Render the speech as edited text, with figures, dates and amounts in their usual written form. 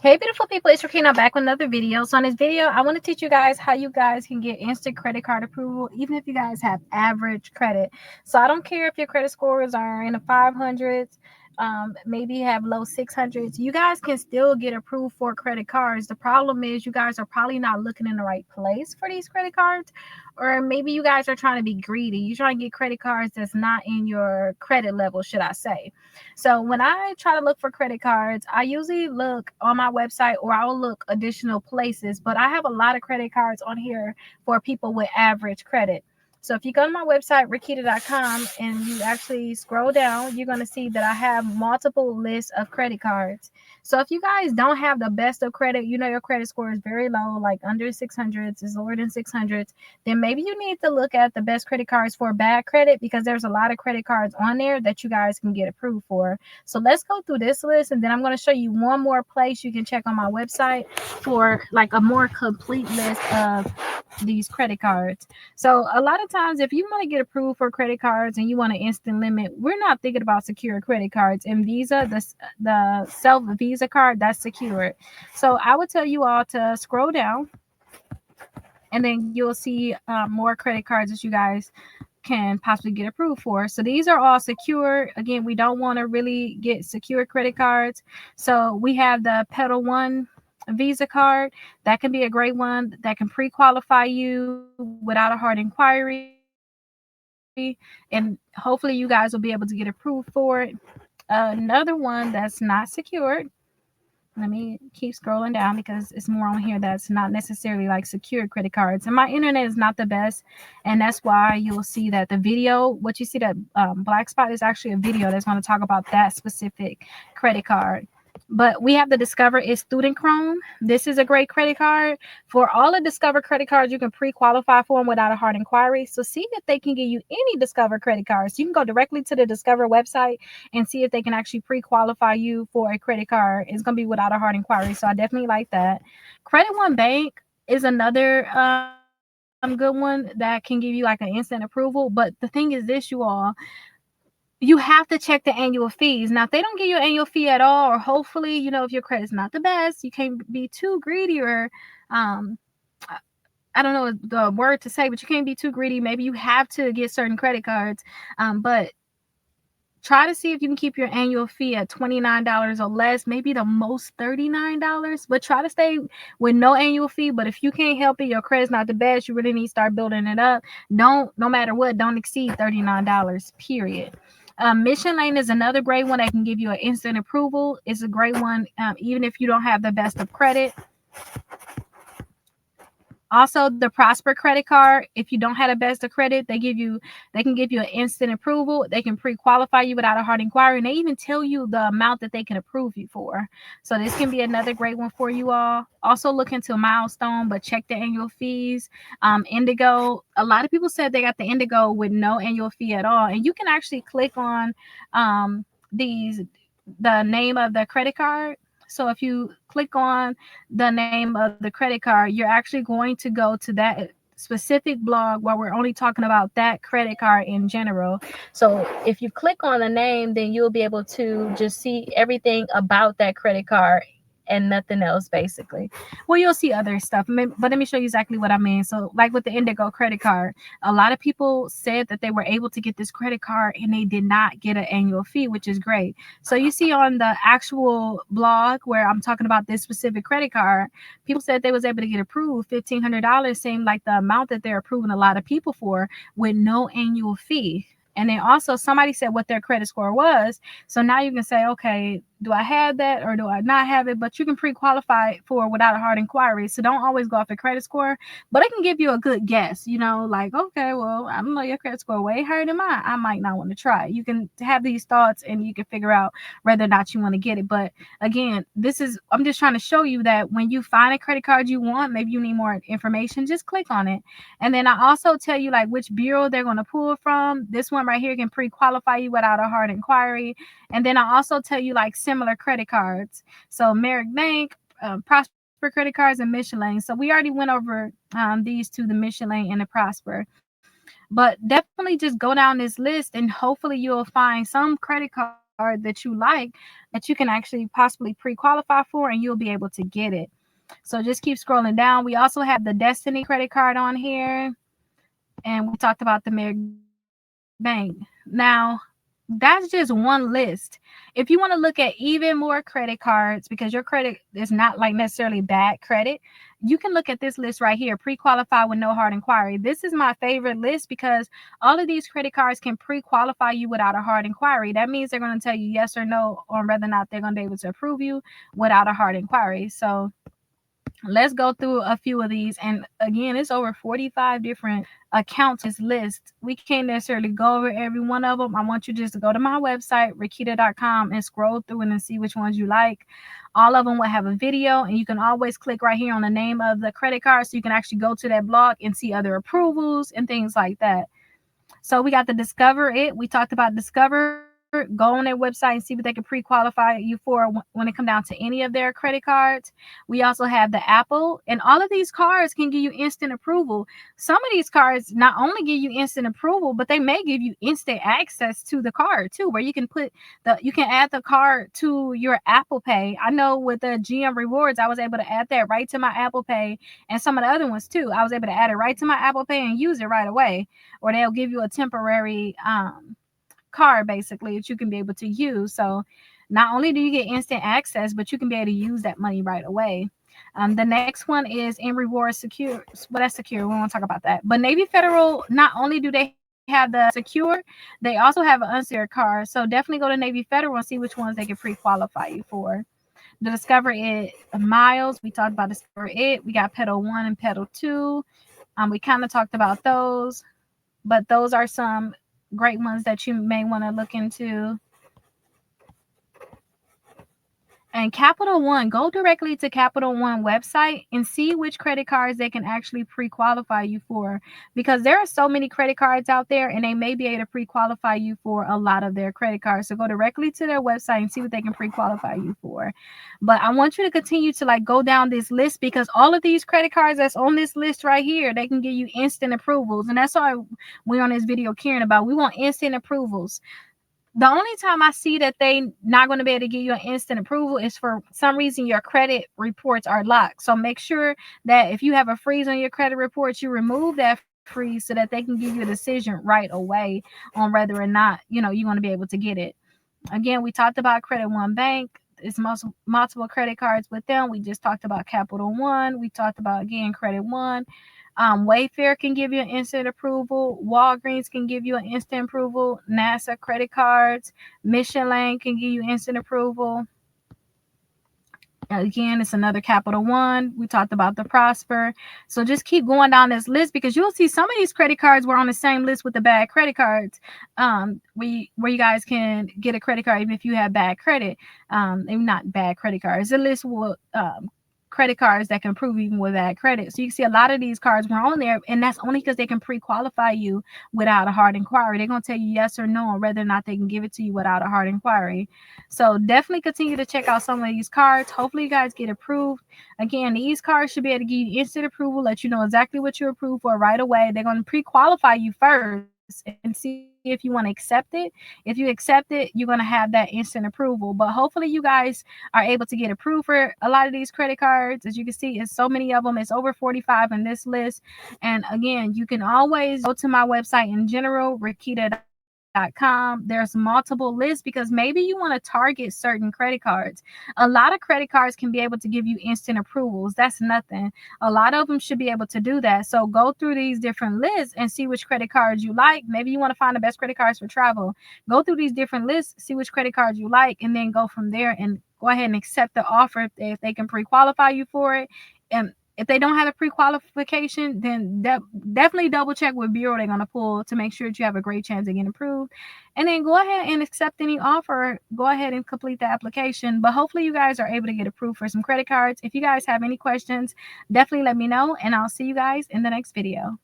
Hey beautiful people, it's Rickita back with another video. So in this video, I want to teach you guys how you guys can get instant credit card approval even if you guys have average credit. So I don't care if your credit scores are in the 500s, maybe you have low 600s, you guys can still get approved for credit cards. The problem is you guys are probably not looking in the right place for these credit cards, or maybe you guys are trying to be greedy. You're trying to get credit cards that's not in your credit level, should I say. So when I try to look for credit cards, I usually look on my website or I'll look additional places, but I have a lot of credit cards on here for people with average credit. So if you go to my website, rickita.com, and you actually scroll down, you're going to see that I have multiple lists of credit cards. So if you guys don't have the best of credit, you know your credit score is very low, like under 600s, is lower than 600s, then maybe you need to look at the best credit cards for bad credit, because there's a lot of credit cards on there that you guys can get approved for. So let's go through this list, and then I'm going to show you one more place you can check on my website for like a more complete list of these credit cards. So a lot of times if you want to get approved for credit cards and you want an instant limit, we're not thinking about secure credit cards. And Visa, the self Visa card, that's secured. So I would tell you all to scroll down, and then you'll see more credit cards that you guys can possibly get approved for. So these are all secure. Again, we don't want to really get secure credit cards. So we have the Pedal One Visa card. That can be a great one that can pre-qualify you without a hard inquiry. And hopefully you guys will be able to get approved for it. Another one that's not secured. Let me keep scrolling down because it's more on here that's not necessarily like secured credit cards. And my internet is not the best. And that's why you'll see that the video, what you see, that black spot, is actually a video that's going to talk about that specific credit card. But we have the Discover is Student Chrome. This is a great credit card. For all the Discover credit cards, you can pre-qualify for them without a hard inquiry. So see if they can give you any Discover credit cards. You can go directly to the Discover website and see if they can actually pre-qualify you for a credit card. It's going to be without a hard inquiry. So I definitely like that. Credit One Bank is another good one that can give you like an instant approval. But the thing is this, you all, you have to check the annual fees. Now, if they don't give you an annual fee at all, or hopefully, if your credit's not the best, you can't be too greedy, or um, I don't know the word to say, but you can't be too greedy. Maybe you have to get certain credit cards, but try to see if you can keep your annual fee at $29 or less, maybe the most $39, but try to stay with no annual fee. But if you can't help it, your credit's not the best, you really need to start building it up. No matter what, don't exceed $39, period. Mission Lane is another great one that can give you an instant approval. It's a great one, even if you don't have the best of credit. Also, the Prosper credit card, if you don't have the best of credit, they can give you an instant approval. They can pre-qualify you without a hard inquiry, and they even tell you the amount that they can approve you for. So this can be another great one for you all. Also look into Milestone, but check the annual fees. Indigo, a lot of people said they got the Indigo with no annual fee at all, and you can actually click on the name of the credit card. So if you click on the name of the credit card, you're actually going to go to that specific blog where we're only talking about that credit card in general. So if you click on the name, then you'll be able to just see everything about that credit card and nothing else, basically. Well, you'll see other stuff, but let me show you exactly what I mean. So like with the Indigo credit card, a lot of people said that they were able to get this credit card and they did not get an annual fee, which is great. So you see on the actual blog where I'm talking about this specific credit card, people said they was able to get approved. $1,500 seemed like the amount that they're approving a lot of people for, with no annual fee. And then also somebody said what their credit score was. So now you can say, okay, do I have that or do I not have it? But you can pre-qualify for without a hard inquiry. So don't always go off a credit score, but it can give you a good guess, like, okay, well, I don't know, your credit score way higher than mine. I might not want to try. You can have these thoughts and you can figure out whether or not you want to get it. But again, I'm just trying to show you that when you find a credit card you want, maybe you need more information, just click on it. And then I also tell you like which bureau they're going to pull from. This one right here can pre-qualify you without a hard inquiry. And then I also tell you like similar credit cards. So Merrick Bank, Prosper credit cards, and Mission Lane. So we already went over these two, the Mission Lane and the Prosper. But definitely just go down this list and hopefully you'll find some credit card that you like that you can actually possibly pre-qualify for, and you'll be able to get it. So just keep scrolling down. We also have the Destiny credit card on here, and we talked about the Merrick Bank. Now, that's just one list. If you want to look at even more credit cards, because your credit is not like necessarily bad credit, you can look at this list right here, pre-qualify with no hard inquiry. This is my favorite list because all of these credit cards can pre-qualify you without a hard inquiry. That means they're going to tell you yes or no on whether or not they're going to be able to approve you without a hard inquiry. So let's go through a few of these. And again, it's over 45 different accounts this list. We can't necessarily go over every one of them. I want you just to go to my website, Rickita.com, and scroll through it and see which ones you like. All of them will have a video, and you can always click right here on the name of the credit card so you can actually go to that blog and see other approvals and things like that. So we got the Discover It. We talked about Discover. Go on their website and see what they can pre-qualify you for when it come down to any of their credit cards. We also have the Apple, and all of these cards can give you instant approval. Some of these cards not only give you instant approval, but they may give you instant access to the card too, where you can add the card to your Apple Pay. I know with the GM Rewards, I was able to add that right to my Apple Pay, and some of the other ones too. I was able to add it right to my Apple Pay and use it right away, or they'll give you a temporary card basically that you can be able to use. So not only do you get instant access, but you can be able to use that money right away. The next one is in reward secure. Well, that's secure. We won't talk about that. But Navy Federal, not only do they have the secure, they also have an unsecured card. So definitely go to Navy Federal and see which ones they can pre-qualify you for. The Discover It miles, we talked about Discover It. We got Pedal 1 and Pedal 2. We kind of talked about those, but those are some great ones that you may want to look into. And Capital One, go directly to Capital One website and see which credit cards they can actually pre-qualify you for, because there are so many credit cards out there and they may be able to pre-qualify you for a lot of their credit cards. So go directly to their website and see what they can pre-qualify you for. But I want you to continue to go down this list, because all of these credit cards that's on this list right here, they can give you instant approvals. And that's why we're on this video caring about. We want instant approvals. The only time I see that they not going to be able to give you an instant approval is for some reason your credit reports are locked. So make sure that if you have a freeze on your credit reports, you remove that freeze so that they can give you a decision right away on whether or not, you're going to be able to get it. Again, we talked about Credit One Bank. It's multiple credit cards with them. We just talked about Capital One. We talked about, again, Credit One. Wayfair can give you an instant approval. Walgreens can give you an instant approval. NASA credit cards. Mission Lane can give you instant approval. Again, it's another Capital One. We talked about the Prosper. So just keep going down this list, because you'll see some of these credit cards were on the same list with the bad credit cards. Where you guys can get a credit card even if you have bad credit. Maybe not bad credit cards. The list will credit cards that can approve even with bad credit. So you can see a lot of these cards were on there, and that's only because they can pre-qualify you without a hard inquiry. They're going to tell you yes or no on whether or not they can give it to you without a hard inquiry. So definitely continue to check out some of these cards. Hopefully you guys get approved. Again, these cards should be able to give you instant approval, let you know exactly what you're approved for right away. They're going to pre-qualify you first and see if you want to accept it. If you accept it, you're going to have that instant approval. But hopefully you guys are able to get approved for a lot of these credit cards. As you can see, it's so many of them. It's over 45 in this list. And again, you can always go to my website in general, Rickita.com. There's multiple lists, because maybe you want to target certain credit cards. A lot of credit cards can be able to give you instant approvals. That's nothing. A lot of them should be able to do that. So go through these different lists and see which credit cards you like. Maybe you want to find the best credit cards for travel. Go through these different lists, see which credit cards you like, and then go from there and go ahead and accept the offer if they can pre-qualify you for it. And if they don't have a pre-qualification, then definitely double check what bureau they're going to pull to make sure that you have a great chance of getting approved. And then go ahead and accept any offer. Go ahead and complete the application. But hopefully you guys are able to get approved for some credit cards. If you guys have any questions, definitely let me know, and I'll see you guys in the next video.